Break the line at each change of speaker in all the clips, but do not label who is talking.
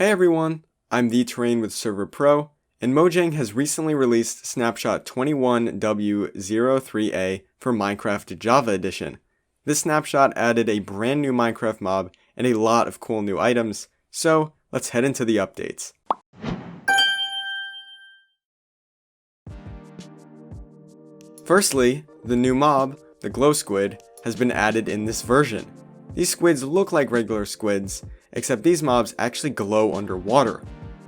Hey everyone, I'm The Terrain with Server.pro, and Mojang has recently released Snapshot 21W03A for Minecraft Java Edition. This snapshot added a brand new Minecraft mob and a lot of cool new items, so let's head into the updates. Firstly, the new mob, the glow squid, has been added in this version. These squids look like regular squids, except these mobs actually glow underwater.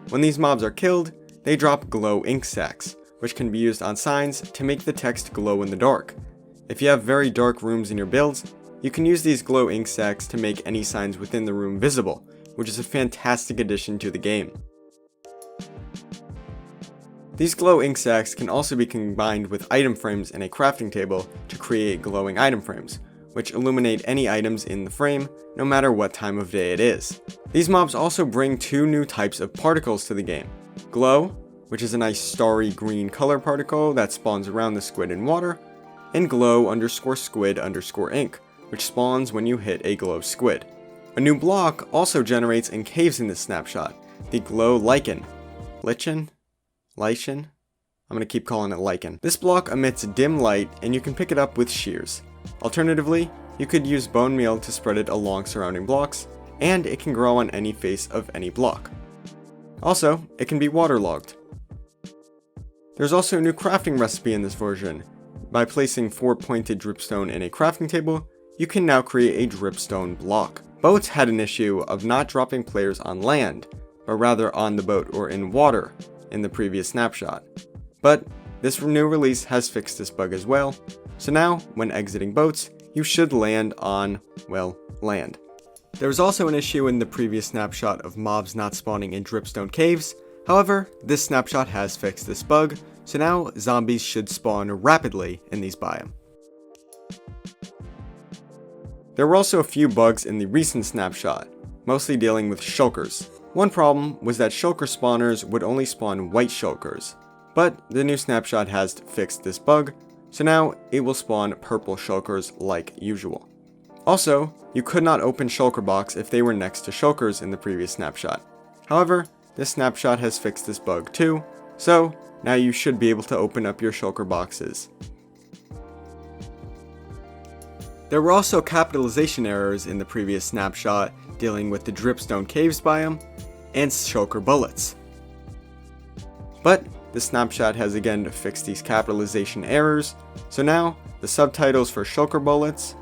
When these mobs are killed, they drop glow ink sacs, which can be used on signs to make the text glow in the dark. If you have very dark rooms in your builds, you can use these glow ink sacs to make any signs within the room visible, which is a fantastic addition to the game. These glow ink sacs can also be combined with item frames in a crafting table to create glowing item frames, which illuminate any items in the frame, no matter what time of day it is. These mobs also bring two new types of particles to the game. Glow, which is a nice starry green color particle that spawns around the squid in water, and glow_squid_ink, which spawns when you hit a glow squid. A new block also generates in caves in this snapshot, the glow Lichen. Lichen? I'm gonna keep calling it Lichen. This block emits dim light and you can pick it up with shears. Alternatively, you could use bone meal to spread it along surrounding blocks, and it can grow on any face of any block. Also, it can be waterlogged. There's also a new crafting recipe in this version. By placing 4 pointed dripstone in a crafting table, you can now create a dripstone block. Boats had an issue of not dropping players on land, but rather on the boat or in water in the previous snapshot. But this new release has fixed this bug as well, so now when exiting boats, you should land on, well, land. There was also an issue in the previous snapshot of mobs not spawning in dripstone caves. However, this snapshot has fixed this bug, so now zombies should spawn rapidly in these biomes. There were also a few bugs in the recent snapshot, mostly dealing with shulkers. One problem was that shulker spawners would only spawn white shulkers, but the new snapshot has fixed this bug, so now it will spawn purple shulkers like usual. Also, you could not open shulker box if they were next to shulkers in the previous snapshot. However, this snapshot has fixed this bug too, so now you should be able to open up your shulker boxes. There were also capitalization errors in the previous snapshot dealing with the dripstone caves biome and shulker bullets. But the snapshot has again fixed these capitalization errors, so now the subtitles for shulker bullets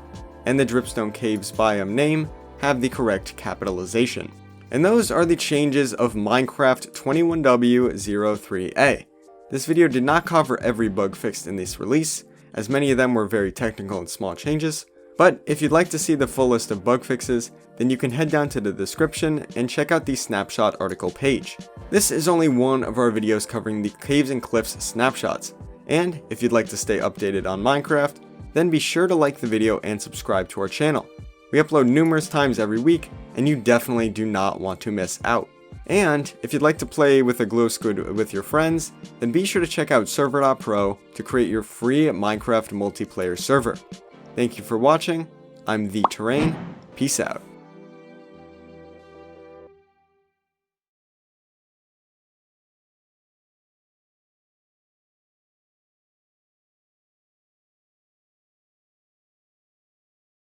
and the dripstone caves biome name have the correct capitalization. And those are the changes of Minecraft 21W03A. This video did not cover every bug fixed in this release, as many of them were very technical and small changes, but if you'd like to see the full list of bug fixes, then you can head down to the description and check out the snapshot article page. This is only one of our videos covering the Caves and Cliffs snapshots, and if you'd like to stay updated on Minecraft, then be sure to like the video and subscribe to our channel. We upload numerous times every week, and you definitely do not want to miss out. And if you'd like to play with a glow squid with your friends, then be sure to check out Server.pro to create your free Minecraft multiplayer server. Thank you for watching. I'm The Terrain. Peace out.